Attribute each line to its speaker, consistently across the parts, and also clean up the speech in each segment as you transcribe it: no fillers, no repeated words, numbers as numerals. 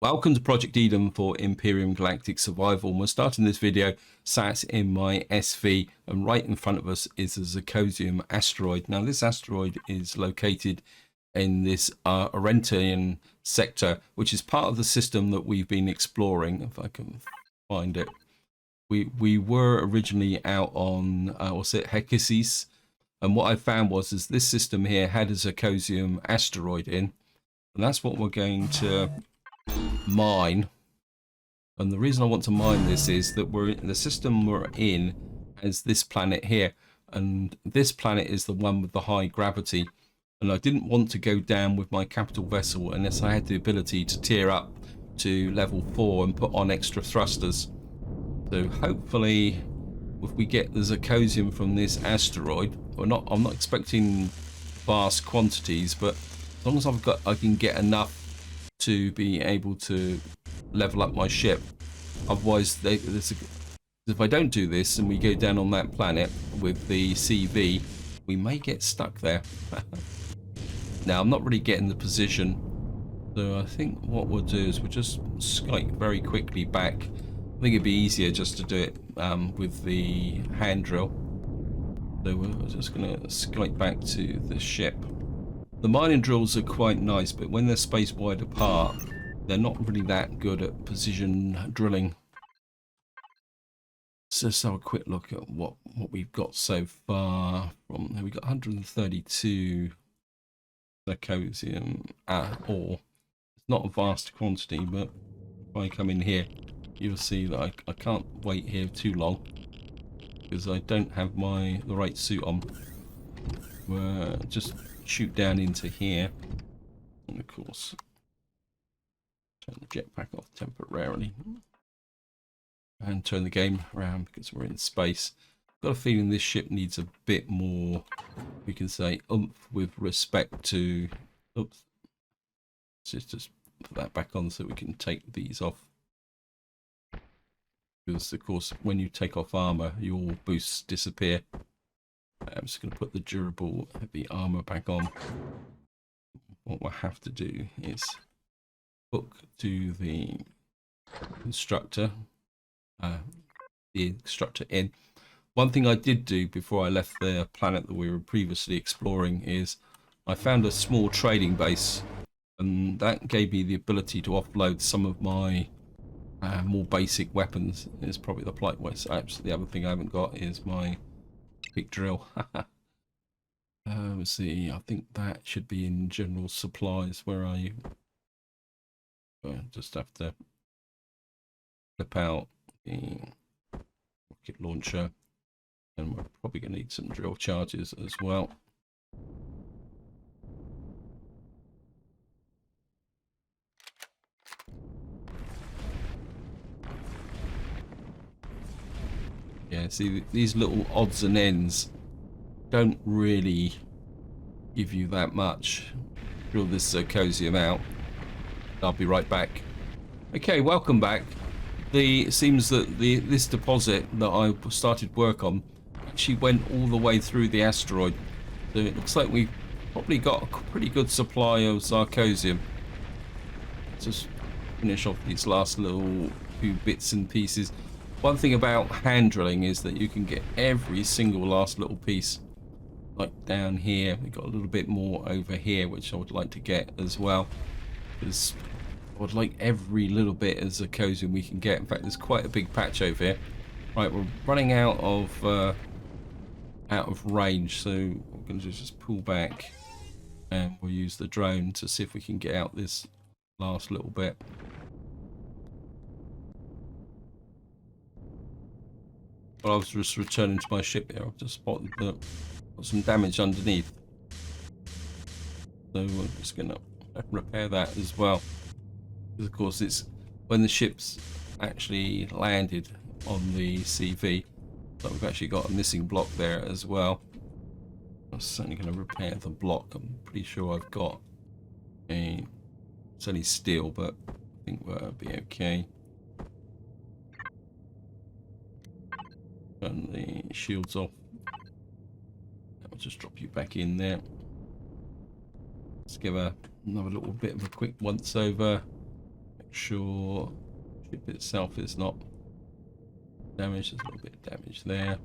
Speaker 1: Welcome to Project Eden for Empyrion Galactic Survival. We're starting this video sat in my SV, and right in front of us is a Zarcosium asteroid. Now this asteroid is located in this Empyrion sector, which is part of the system that we've been exploring. If I can find it. We were originally out on, what's it, Hecasis, and what I found was this system here had a Zarcosium asteroid in, and that's what we're going to mine. And the reason I want to mine this is that we're in the system we're in as this planet here, and this planet is the one with the high gravity, and I didn't want to go down with my capital vessel unless I had the ability to tear up to level 4 and put on extra thrusters. So hopefully if we get the Zarcosium from this asteroid, I'm not expecting vast quantities, but as long as I can get enough to be able to level up my ship. Otherwise, if I don't do this and we go down on that planet with the CV, we may get stuck there. Now, I'm not really getting the position, so I think what we'll do is we'll just Skype very quickly back. I think it'd be easier just to do it with the hand drill. So we're just going to Skype back to the ship. The mining drills are quite nice, but when they're spaced wide apart, they're not really that good at precision drilling. So let's have a quick look at what we've got so far. We've got 132 Zarcosium ore. It's not a vast quantity, but if I come in here, you'll see that I can't wait here too long because I don't have the right suit on. We're just shoot down into here, and of course turn the jetpack off temporarily and turn the game around because we're in space. Got a feeling this ship needs a bit more, we can say, oomph with respect to, oops, let's just put that back on so we can take these off, because of course when you take off armor your boosts disappear. I'm just going to put the durable heavy armor back on. What we'll have to do is hook to the constructor, in. One thing I did do before I left the planet that we were previously exploring is I found a small trading base, and that gave me the ability to offload some of my more basic weapons. It's probably the polite way. So actually, the other thing I haven't got is my big drill. Let's see, I think that should be in general supplies. Where are you? Just have to flip out the rocket launcher, and we're probably going to need some drill charges as well. Yeah, see, these little odds and ends don't really give you that much. Drill this Zarcosium out. I'll be right back. Okay, welcome back. It seems that this deposit that I started work on actually went all the way through the asteroid. So it looks like we've probably got a pretty good supply of Zarcosium. Let's just finish off these last little few bits and pieces. One thing about hand drilling is that you can get every single last little piece. Like down here, we've got a little bit more over here, which I would like to get as well, because I would like every little bit of Zarcosium we can get. In fact, there's quite a big patch over here. Right, we're running out of range, so we're going to just pull back, and we'll use the drone to see if we can get out this last little bit. Well, I was just returning to my ship here. I've just spotted that got some damage underneath, so I'm just going to repair that as well. Because of course, it's when the ship's actually landed on the CV, so we've actually got a missing block there as well. I'm certainly going to repair the block. I'm pretty sure I've got it's only steel, but I think we'll be okay. Turn the shields off. I'll just drop you back in there. Let's give another little bit of a quick once over. sure ship itself is not damaged. There's a little bit of damage there.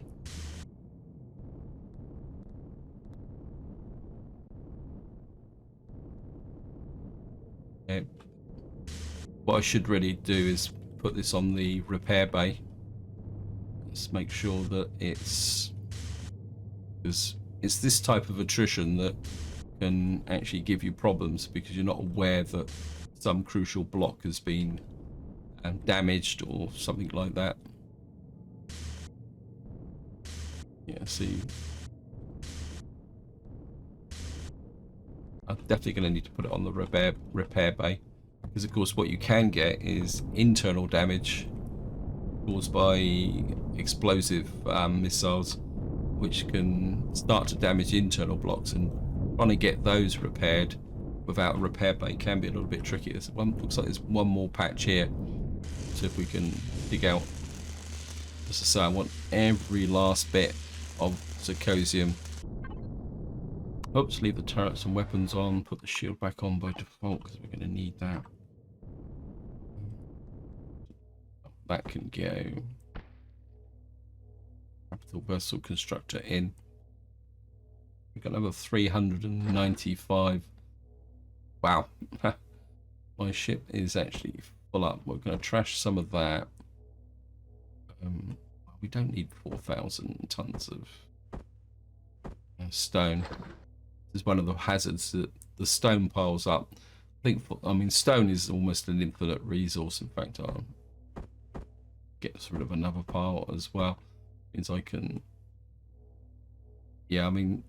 Speaker 1: Okay. What I should really do is put this on the repair bay. Let's make sure that it's, because it's this type of attrition that can actually give you problems because you're not aware that some crucial block has been damaged or something like that. Yeah, see, I'm definitely going to need to put it on the repair bay, because of course what you can get is internal damage caused by explosive missiles, which can start to damage internal blocks, and trying to get those repaired without a repair bay can be a little bit tricky. Looks like there's one more patch here, so if we can dig out. As I say, I want every last bit of Zarcosium. Oops, leave the turrets and weapons on, put the shield back on by default because we're going to need that. That can go. Capital vessel constructor in. We've got another 395. Wow. My ship is actually full up. We're going to trash some of that. We don't need 4,000 tons of stone. This is one of the hazards that the stone piles up. I mean, stone is almost an infinite resource. In fact, I'll get rid of another pile as well. Means I can. Yeah, I mean,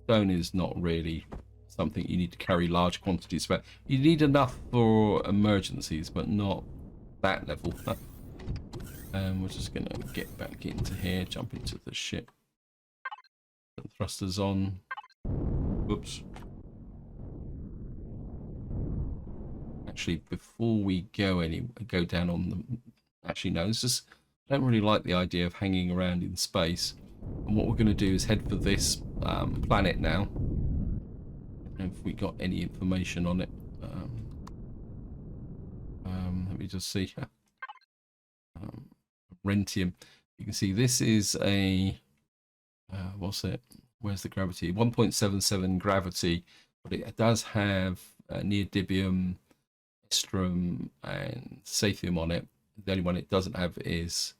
Speaker 1: stone is not really something you need to carry large quantities of. You need enough for emergencies, but not that level. We're just going to get back into here, jump into the ship. Put thrusters on. Whoops. Actually, before we go down on the... Actually, no, it's just... I don't really like the idea of hanging around in space. And what we're going to do is head for this planet now. If we got any information on it. Let me just see. Rentium. You can see this is a what's it? Where's the gravity? 1.77 gravity, but it does have neodymium, estrum, and sathium on it. The only one it doesn't have is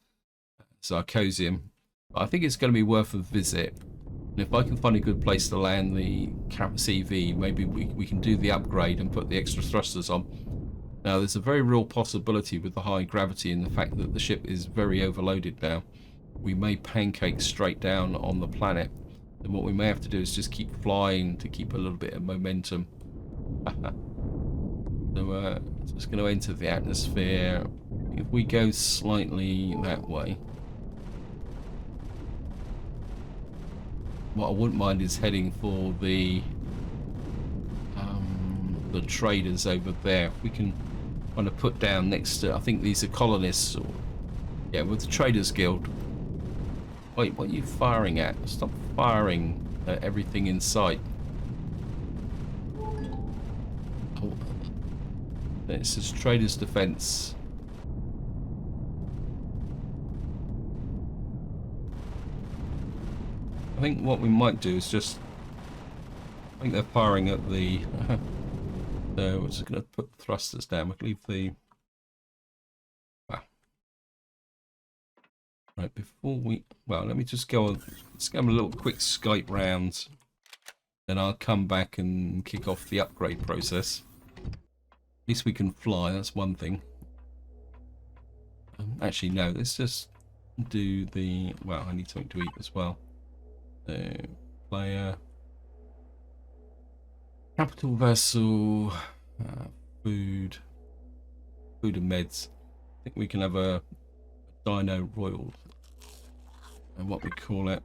Speaker 1: Zarcosium. But I think it's going to be worth a visit. And if I can find a good place to land the CV, maybe we can do the upgrade and put the extra thrusters on. Now, there's a very real possibility with the high gravity and the fact that the ship is very overloaded now. We may pancake straight down on the planet. And what we may have to do is just keep flying to keep a little bit of momentum. So, just going to enter the atmosphere. If we go slightly that way. What I wouldn't mind is heading for the traders over there. If we can kind of put down next to, I think these are colonists, or yeah, with the Traders Guild. Wait, what are you firing at? Stop firing at everything in sight. Oh, it says Traders Defense. I think what we might do is just, I think they're firing at the so we're just going to put thrusters down. We'll leave the... Wow. Right, before we... Well, let me just go on... Let's go on a little quick Skype round. Then I'll come back and kick off the upgrade process. At least we can fly, that's one thing. Actually, no, let's just do the... Well, I need something to eat as well. Player... Capital vessel, food and meds. I think we can have a Dino Royal, and what we call it.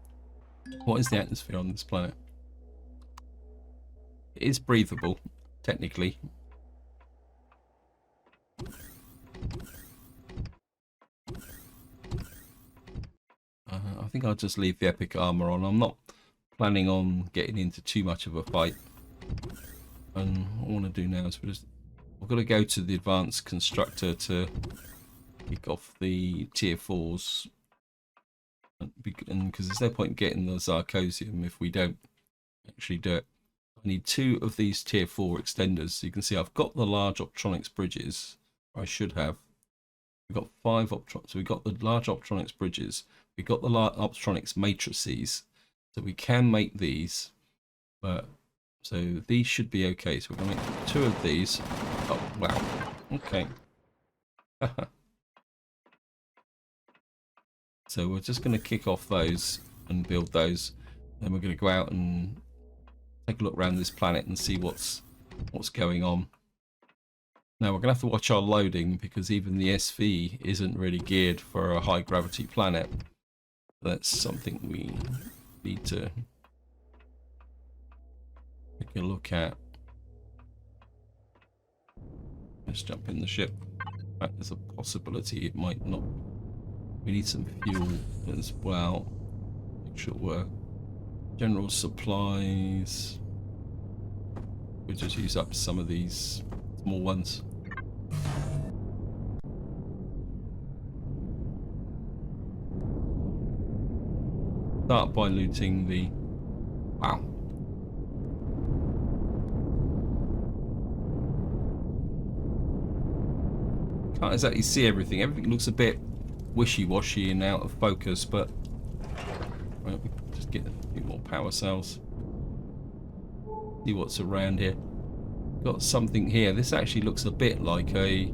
Speaker 1: What is the atmosphere on this planet? It is breathable, technically. I think I'll just leave the epic armor on. I'm not planning on getting into too much of a fight. And what I want to do now is we'll just I've got to go to the advanced constructor to kick off the tier 4s. And because there's no point getting the Zarcosium if we don't actually do it. I need 2 of these tier 4 extenders. So you can see I've got the large optronics bridges. Or I should have. We've got 5 optronics. So we've got the large optronics bridges. We've got the large optronics matrices. So we can make these. But so these should be okay. So we're going to make 2 of these. Oh, wow. Okay. So we're just going to kick off those and build those. Then we're going to go out and take a look around this planet and see what's going on. Now we're going to have to watch our loading because even the SV isn't really geared for a high gravity planet. That's something we need to take a look at. Let's jump in the ship. In fact, there's a possibility it might not. We need some fuel as well. Make sure we're general supplies. We'll just use up some of these small ones. Start by looting the... Wow. Can't exactly see everything. Everything looks a bit wishy-washy and out of focus, but right, we can just get a few more power cells. See what's around here. Got something here. This actually looks a bit like a...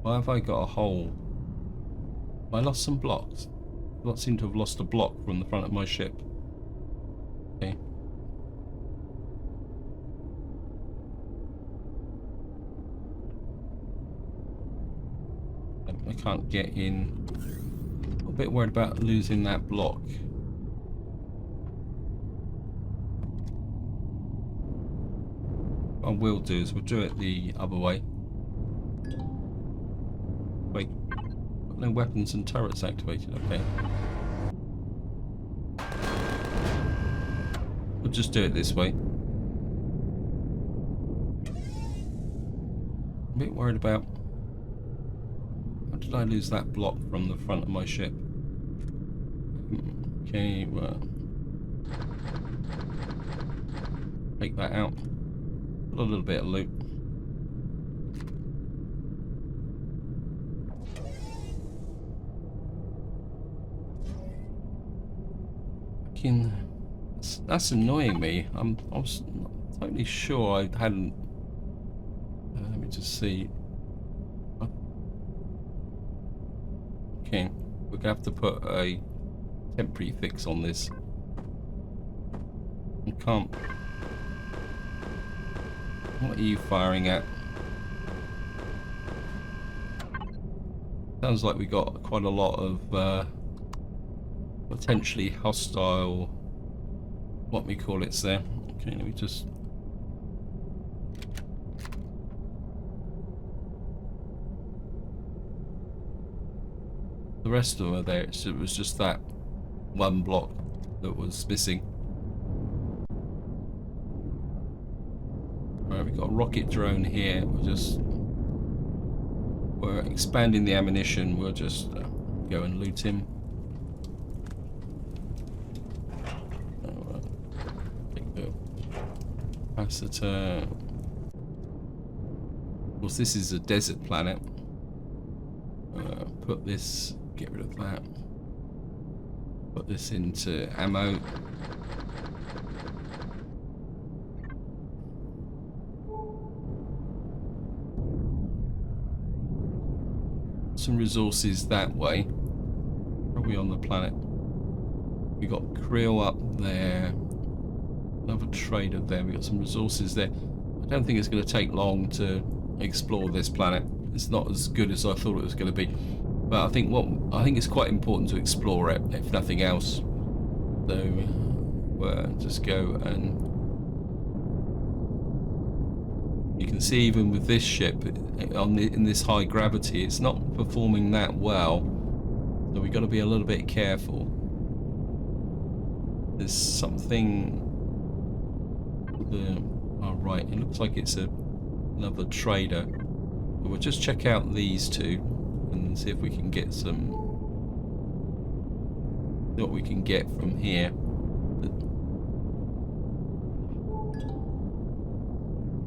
Speaker 1: Why have I got a hole? I lost some blocks. I seem to have lost a block from the front of my ship. Okay. I can't get in. I'm a bit worried about losing that block. What I will do is we'll do it the other way. Wait, got no weapons and turrets activated. Okay. We'll just do it this way. I'm a bit worried about... How did I lose that block from the front of my ship? Okay, well... Take that out. Put a little bit of loot. That's annoying me. I was not totally sure I hadn't. Let me just see. Okay, we're gonna have to put a temporary fix on this. I can't. What are you firing at? Sounds like we got quite a lot of potentially hostile, what we call it's there. Okay, let me just... The rest of them are there. It was just that one block that was missing. Right, we've got a rocket drone here. We're expanding the ammunition. We'll just go and loot him. Take the capacitor. Of course, this is a desert planet. Put this. Get rid of that. Put this into ammo. Some resources that way. Probably on the planet. We got Krill up there. Another trader there. We got some resources there. I don't think it's going to take long to explore this planet. It's not as good as I thought it was going to be. But I think it's quite important to explore it, if nothing else. So we'll just go and you can see even with this ship in this high gravity, it's not performing that well. So we've got to be a little bit careful. There's something. Oh, right, it looks like it's another trader. But we'll just check out these two and see if we can get what we can get from here.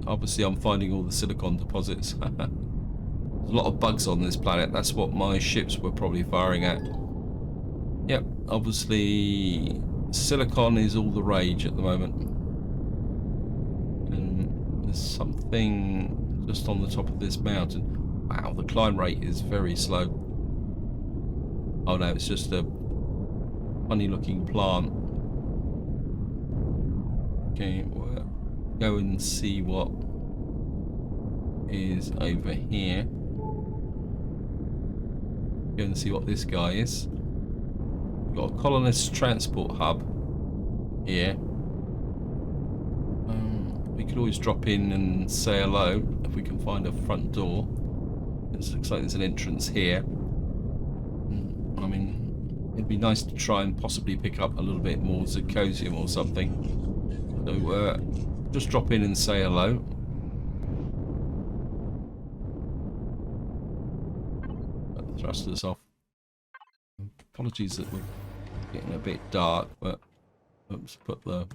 Speaker 1: Obviously, I'm finding all the silicon deposits. There's a lot of bugs on this planet. That's what my ships were probably firing at. Yep, obviously, silicon is all the rage at the moment. And there's something just on the top of this mountain. Wow, the climb rate is very slow. Oh no, it's just a funny looking plant. Okay, we'll go and see what is over here. Go and see what this guy is. We've got a colonist transport hub here. We could always drop in and say hello if we can find a front door. It looks like there's an entrance here. I mean, it'd be nice to try and possibly pick up a little bit more Zarcosium or something. So just drop in and say hello. Thrusters off. Apologies that we're getting a bit dark, but let's put the...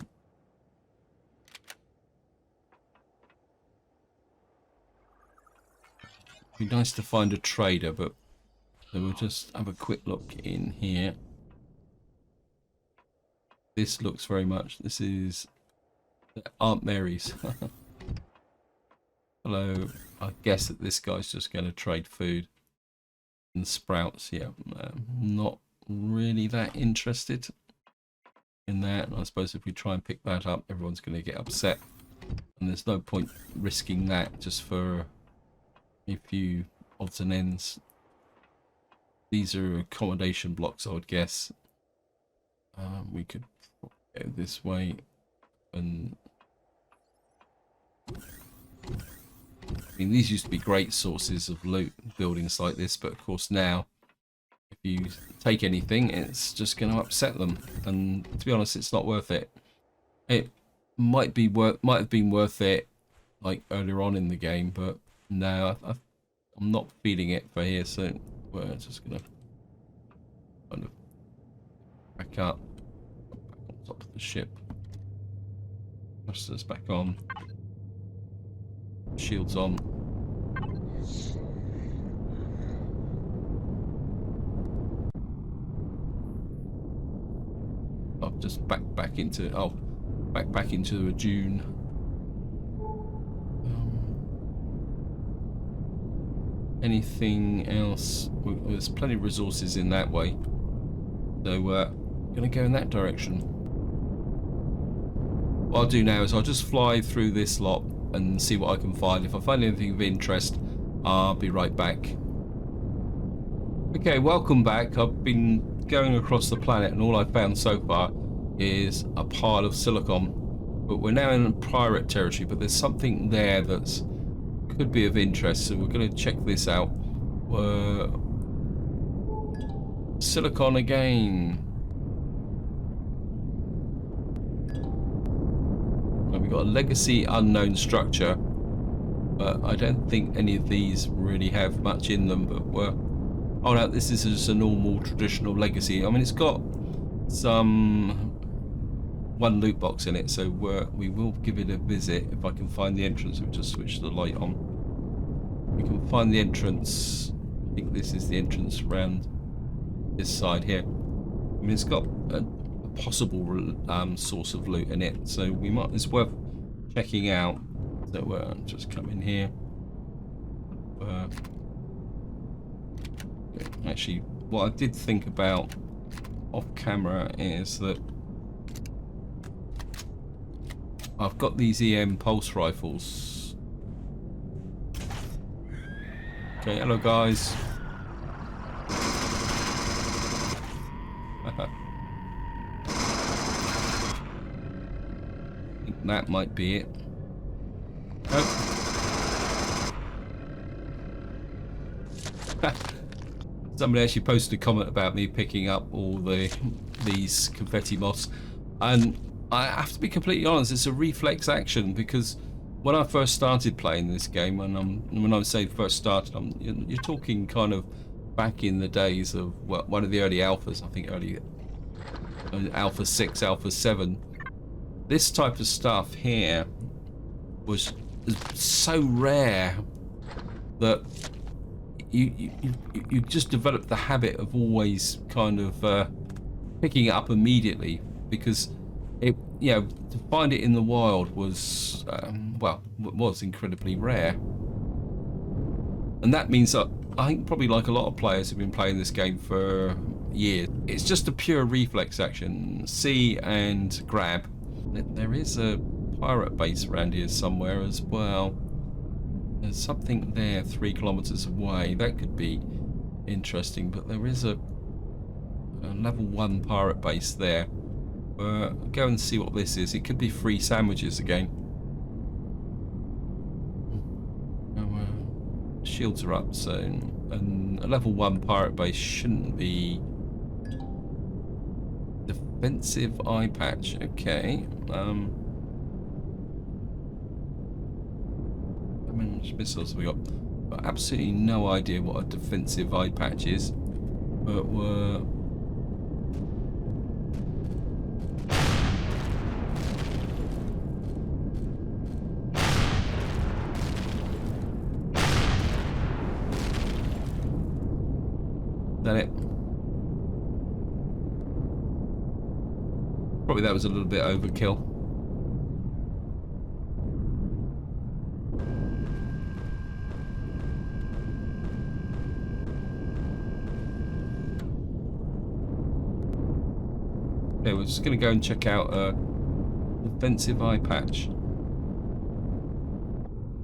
Speaker 1: It'd be nice to find a trader, but so we'll just have a quick look in here. This looks very much... This is Aunt Mary's. Hello. I guess that this guy's just going to trade food. And sprouts, yeah. Not really that interested in that. I suppose if we try and pick that up, everyone's going to get upset. And there's no point risking that just for a few odds and ends. These are accommodation blocks, I would guess. We could go this way and... I mean, these used to be great sources of loot, buildings like this, but of course now, if you take anything, it's just going to upset them. And to be honest, it's not worth it. It might have been worth it, like earlier on in the game, but no, I'm not feeling it for here. So we're just going to kind of back up on top of the ship. Thrusters back on. Shields on. I've just back into back into a dune. Anything else? There's plenty of resources in that way, so gonna go in that direction. What I'll do now is I'll just fly through this lot and see what I can find. If I find anything of interest, I'll be right back. Okay, welcome back. I've been going across the planet and all I've found so far is a pile of silicon. But we're now in pirate territory, but there's something there that's could be of interest, so we're going to check this out. Silicon again. We've got a legacy unknown structure, but I don't think any of these really have much in them. But oh no, this is just a normal traditional legacy. I mean, it's got one loot box in it, so we will give it a visit if I can find the entrance. We'll just switch the light on. We can find the entrance. I think this is the entrance around this side here. I mean, it's got a possible source of loot in it, so it's worth checking out. So just come in here. Actually, what I did think about off camera is that I've got these EM pulse rifles. Okay, hello guys. That might be it. Oh. Somebody actually posted a comment about me picking up all these confetti moths, and I have to be completely honest, it's a reflex action because when I first started playing this game, and when I say first started, you're talking kind of back in the days of one of the early alphas. I think early Alpha 6, Alpha 7. This type of stuff here was so rare that you just developed the habit of always kind of picking it up immediately, because it, you know, to find it in the wild was well, was incredibly rare. And that means that I think probably like a lot of players who've been playing this game for years, it's just a pure reflex action. See and grab. There is a pirate base around here somewhere as well. There's something there 3 kilometers away. That could be interesting, but there is a level 1 pirate base there. Go and see what this is. It could be free sandwiches again. Shields are up, so and a level 1 pirate base shouldn't be. Defensive eye patch. Okay. How many missiles have we got? Got absolutely no idea what a defensive eye patch is, but we're. Is that it? Probably that was a little bit overkill. Okay, we're just going to go and check out a defensive eye patch.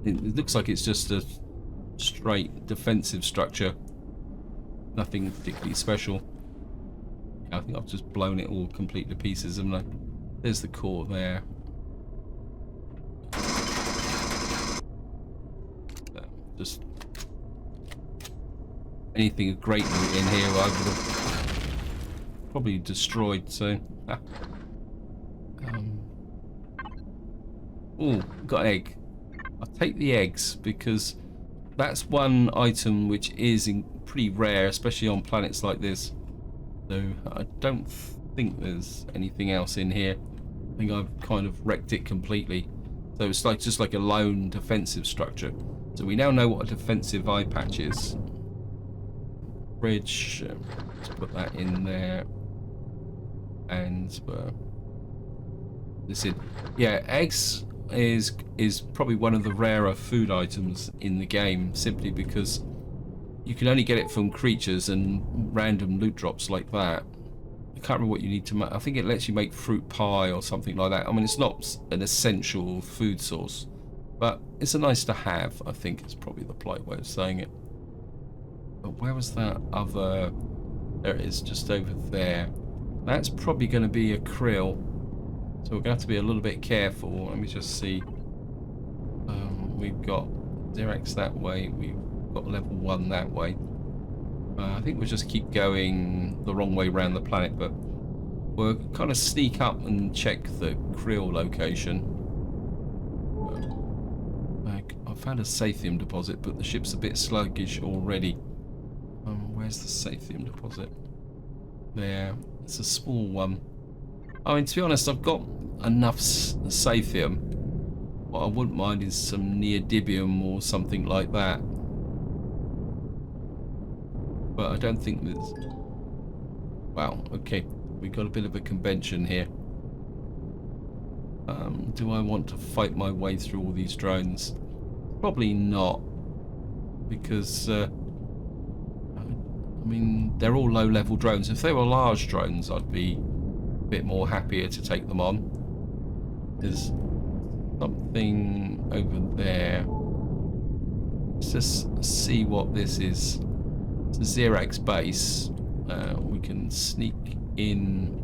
Speaker 1: It looks like it's just a straight defensive structure. Nothing particularly special. I think I've just blown it all complete to pieces, haven't I? There's the core there. Just anything of great loot in here I would have probably destroyed, so. Oh, got an egg. I'll take the eggs because that's one item which is pretty rare, especially on planets like this. So I don't think there's anything else in here. I think I've kind of wrecked it completely. So it's like just like a lone defensive structure. So we now know what a defensive eye patch is. Bridge. Let's put that in there. And this in. Yeah, eggs is probably one of the rarer food items in the game, simply because you can only get it from creatures and random loot drops like that. I can't remember what you need to make. I think it lets you make fruit pie or something like that. I mean, it's not an essential food source, but it's a nice to have, I think is probably the polite way of saying it. But where was that other? There it is, just over there. That's probably going to be a krill, so we're going to have to be a little bit careful. Let me just see. We've got Xerax that way. We've got level 1 that way. I think we'll just keep going the wrong way around the planet, but we'll kind of sneak up and check the krill location. I found a sathium deposit, but the ship's a bit sluggish already. Where's the sathium deposit? There. It's a small one. I mean, to be honest, I've got enough sathium. What I wouldn't mind is some neodymium or something like that. But I don't think there's... Wow, okay. We've got a bit of a convention here. Do I want to fight my way through all these drones? Probably not. Because, I mean, they're all low-level drones. If they were large drones, I'd be a bit more happier to take them on. There's something over there. Let's just see what this is. It's a Xerax base. We can sneak in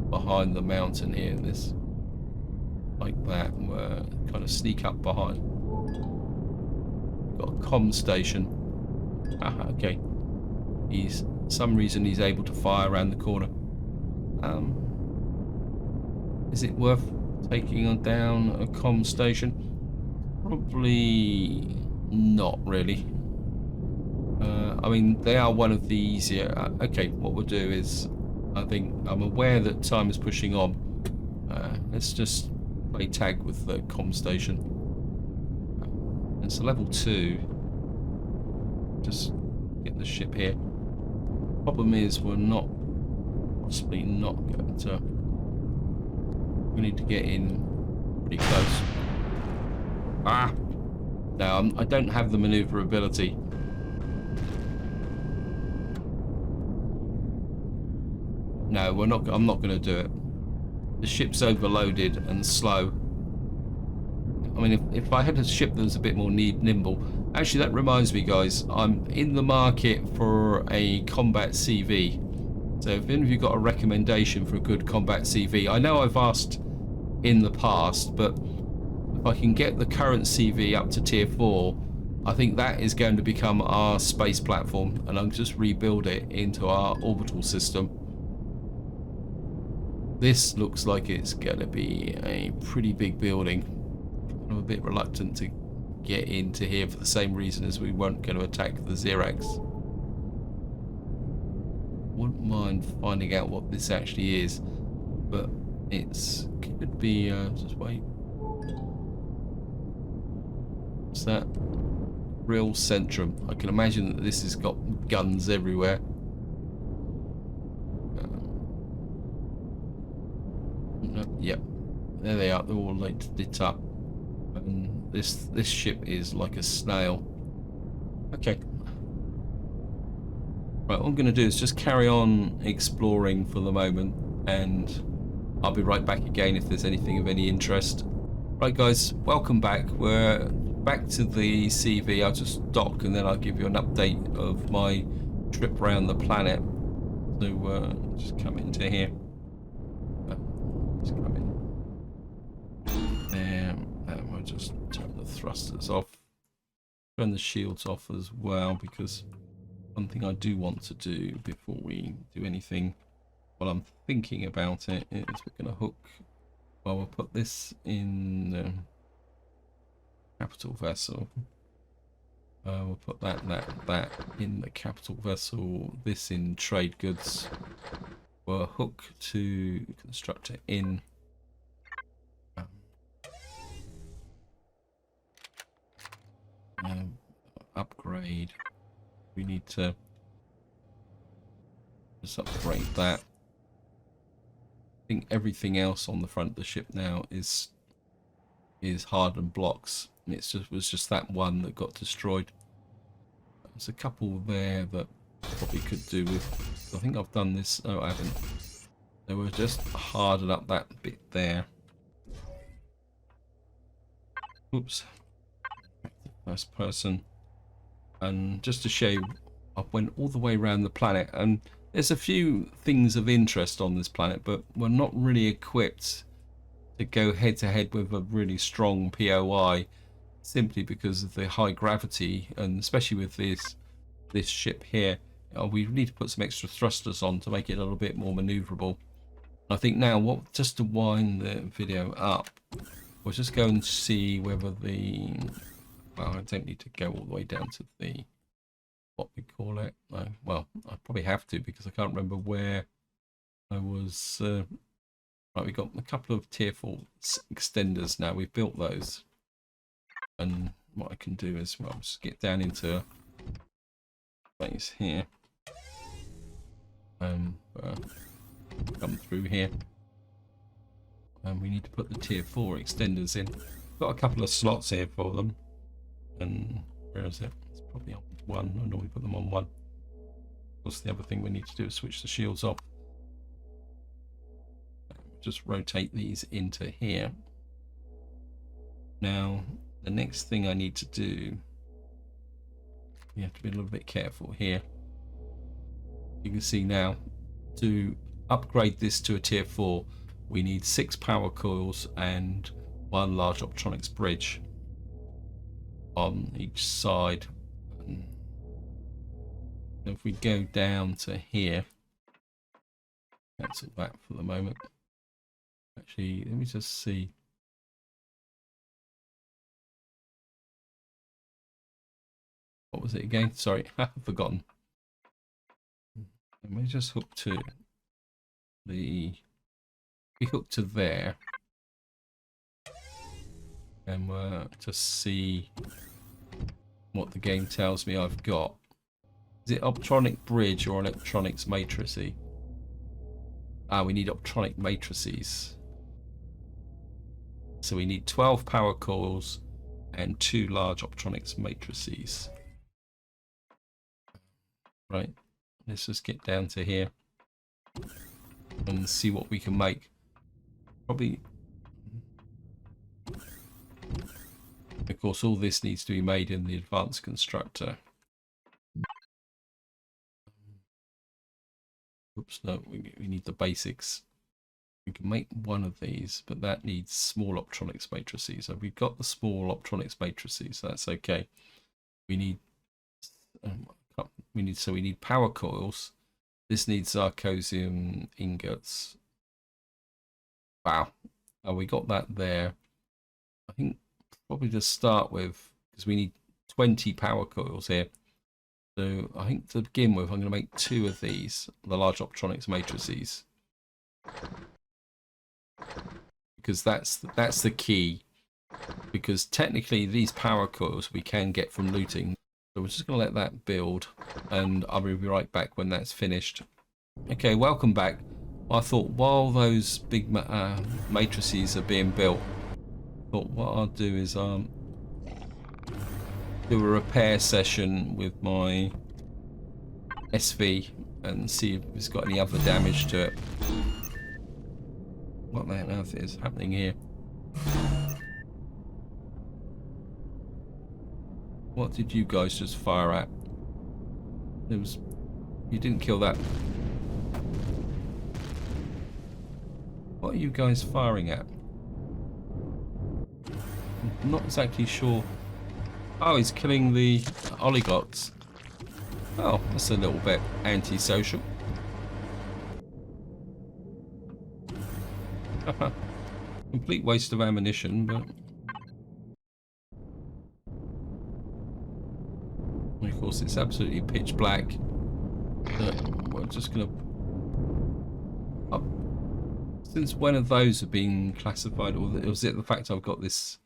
Speaker 1: behind the mountain here. This, like that. We're kind of sneak up behind. We've got a comm station. Aha, okay. Some reason he's able to fire around the corner. Is it worth taking down a comm station? Probably not really. I mean, they are one of the easier. Okay, what we'll do is, I think I'm aware that time is pushing on. Let's just play tag with the comm station. It's a level 2. Just get the ship here. Problem is, we're not possibly not going to. We need to get in pretty close. Ah! No, I don't have the maneuverability. No, we're not. I'm not going to do it. The ship's overloaded and slow. I mean, if I had a ship that was a bit more nimble. Actually, that reminds me, guys. I'm in the market for a combat CV. So if any of you got a recommendation for a good combat CV, I know I've asked in the past, but if I can get the current CV up to tier 4, I think that is going to become our space platform, and I'll just rebuild it into our orbital system. This looks like it's going to be a pretty big building. I'm a bit reluctant to get into here for the same reason as we weren't going to attack the Xerax. Wouldn't mind finding out what this actually is, but it's could be just wait. What's that? Real Centrum. I can imagine that this has got guns everywhere. Yep, there they are. They're all lit up. And this ship is like a snail. Okay. Right, what I'm going to do is just carry on exploring for the moment, and I'll be right back again if there's anything of any interest. Right, guys, welcome back. We're back to the CV. I'll just dock and then I'll give you an update of my trip around the planet. So just come into here. Just come in. There, and we'll just turn the thrusters off. Turn the shields off as well, because one thing I do want to do before we do anything, while I'm thinking about it, is we're going to hook. Well, we'll put this in the capital vessel. We'll put that in the capital vessel. This in trade goods. We'll hook to constructor in. Upgrade. We need to just upgrade that. I think everything else on the front of the ship now is hardened blocks. Was just that one that got destroyed. There's a couple there that probably could do with. I think I've done this. Oh, I haven't. They were just harden up that bit there. Oops. First person. And just to show you, I went all the way around the planet, and there's a few things of interest on this planet, but we're not really equipped to go head to head with a really strong POI, simply because of the high gravity, and especially with this ship here, we need to put some extra thrusters on to make it a little bit more maneuverable. I think now, just to wind the video up, we'll just go and see whether the. Well, I don't need to go all the way down to the, what we call it. Well, I probably have to, because I can't remember where I was. Right, we've got a couple of tier 4 extenders now. We've built those. And what I can do is, well, just get down into place here. Come through here. And we need to put the tier 4 extenders in. Got a couple of slots here for them. And where is it? It's probably on 1. I normally put them on 1. Of course, the other thing we need to do is switch the shields off. Just rotate these into here. Now, the next thing I need to do, you have to be a little bit careful here. You can see now, to upgrade this to a tier 4, we need 6 power coils and 1 large optronics bridge on each side. And if we go down to here, cancel that for the moment. Actually, let me just see. What was it again? Sorry, I've forgotten. Let me just hook to the... We hook to there. And just see what the game tells me I've got. Is it optronic bridge or electronics matrices? Ah, we need optronic matrices. So we need 12 power coils and 2 large optronics matrices. Right, let's just get down to here and see what we can make. Probably, of course, all this needs to be made in the advanced constructor. Oops, no, we need the basics. We can make one of these, but that needs small optronics matrices. So we've got the small optronics matrices, so that's okay. We need we need power coils. This needs Zarcosium ingots. Wow. Oh, we got that there. I think probably to start with, because we need 20 power coils here. So I think to begin with, I'm going to make 2 of these, the large optronics matrices, because that's the key. Because technically, these power coils we can get from looting. So we're just going to let that build, and I'll be right back when that's finished. Okay, welcome back. I thought while those big matrices are being built, I thought what I'll do is do a repair session with my SV and see if it's got any other damage to it. What the hell is happening here? What did you guys just fire at? It was... You didn't kill that. What are you guys firing at? I'm not exactly sure. Oh, he's killing the oligots. Oh, that's a little bit antisocial. Complete waste of ammunition, but... Of course, it's absolutely pitch black. So we're just gonna... Oh. Since when have those have been classified? Or was it the fact I've got this...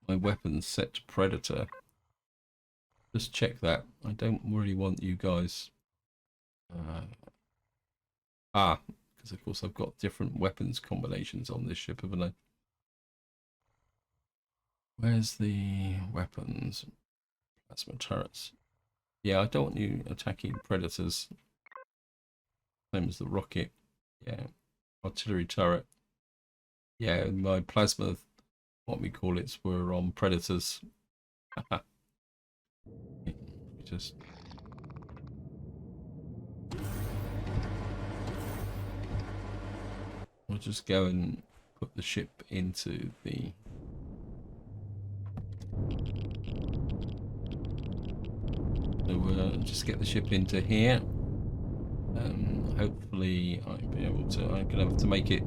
Speaker 1: My weapons set to Predator? Just check that. I don't really want you guys... because of course I've got different weapons combinations on this ship, haven't I? Where's the weapons? Plasma turrets. Yeah, I don't want you attacking predators. Same as the rocket. Yeah. Artillery turret. Yeah, my plasma, what we call it, were on predators. Just... We'll just go and put the ship into the... So we'll just get the ship into here. Hopefully I'll be able to... I'm going to have to make it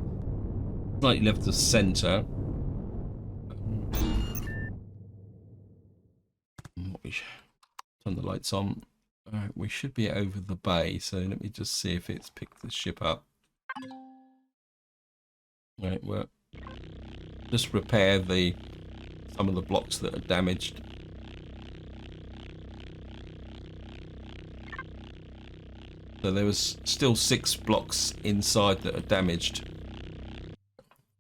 Speaker 1: slightly left to centre. Turn the lights on. Alright, we should be over the bay, so let me just see if it's picked the ship up. Right, well, just repair some of the blocks that are damaged. So there was still 6 blocks inside that are damaged.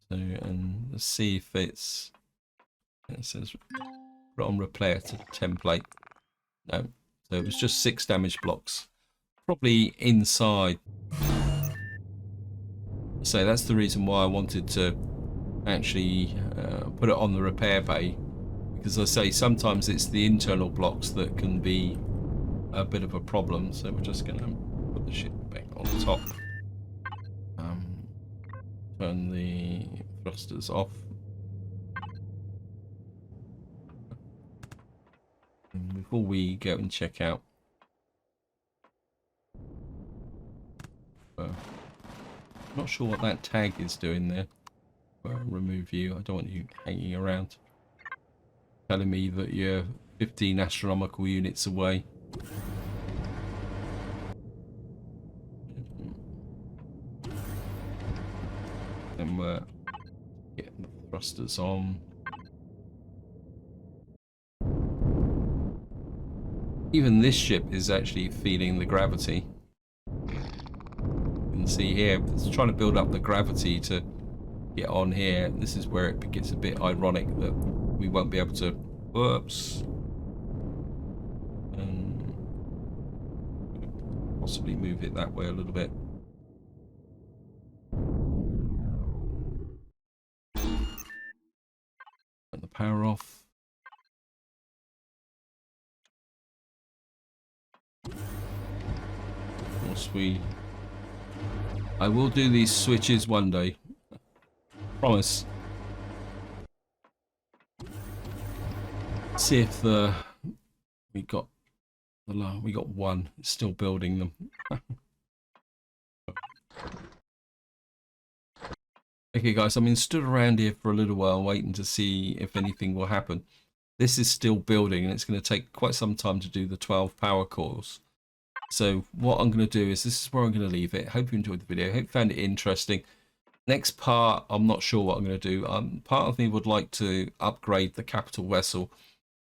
Speaker 1: So, and let's see if it says put on repair to template. No, so it was just 6 damaged blocks, probably inside. So that's the reason why I wanted to actually put it on the repair bay, because I say sometimes it's the internal blocks that can be a bit of a problem. So we're just going to put the ship back on top, turn the thrusters off, and before we go and check out not sure what that tag is doing there. Remove you. I don't want you hanging around telling me that you're 15 astronomical units away. And we're getting the thrusters on. Even this ship is actually feeling the gravity. You can see here, it's trying to build up the gravity to get on here. This is where it gets a bit ironic that we won't be able to, whoops, and possibly move it that way a little bit. Turn the power off. Of course, I will do these switches one day. Promise. See if we got one. It's still building them. Okay, guys. I mean, stood around here for a little while, waiting to see if anything will happen. This is still building, and it's going to take quite some time to do the 12 power cores. So what I'm going to do is, this is where I'm going to leave it. Hope you enjoyed the video. Hope you found it interesting. Next part, I'm not sure what I'm going to do. Part of me would like to upgrade the capital vessel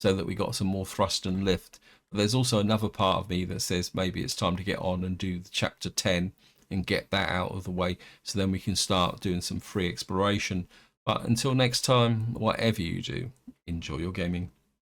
Speaker 1: so that we got some more thrust and lift. But there's also another part of me that says maybe it's time to get on and do the chapter 10 and get that out of the way, so then we can start doing some free exploration. But until next time, whatever you do, enjoy your gaming.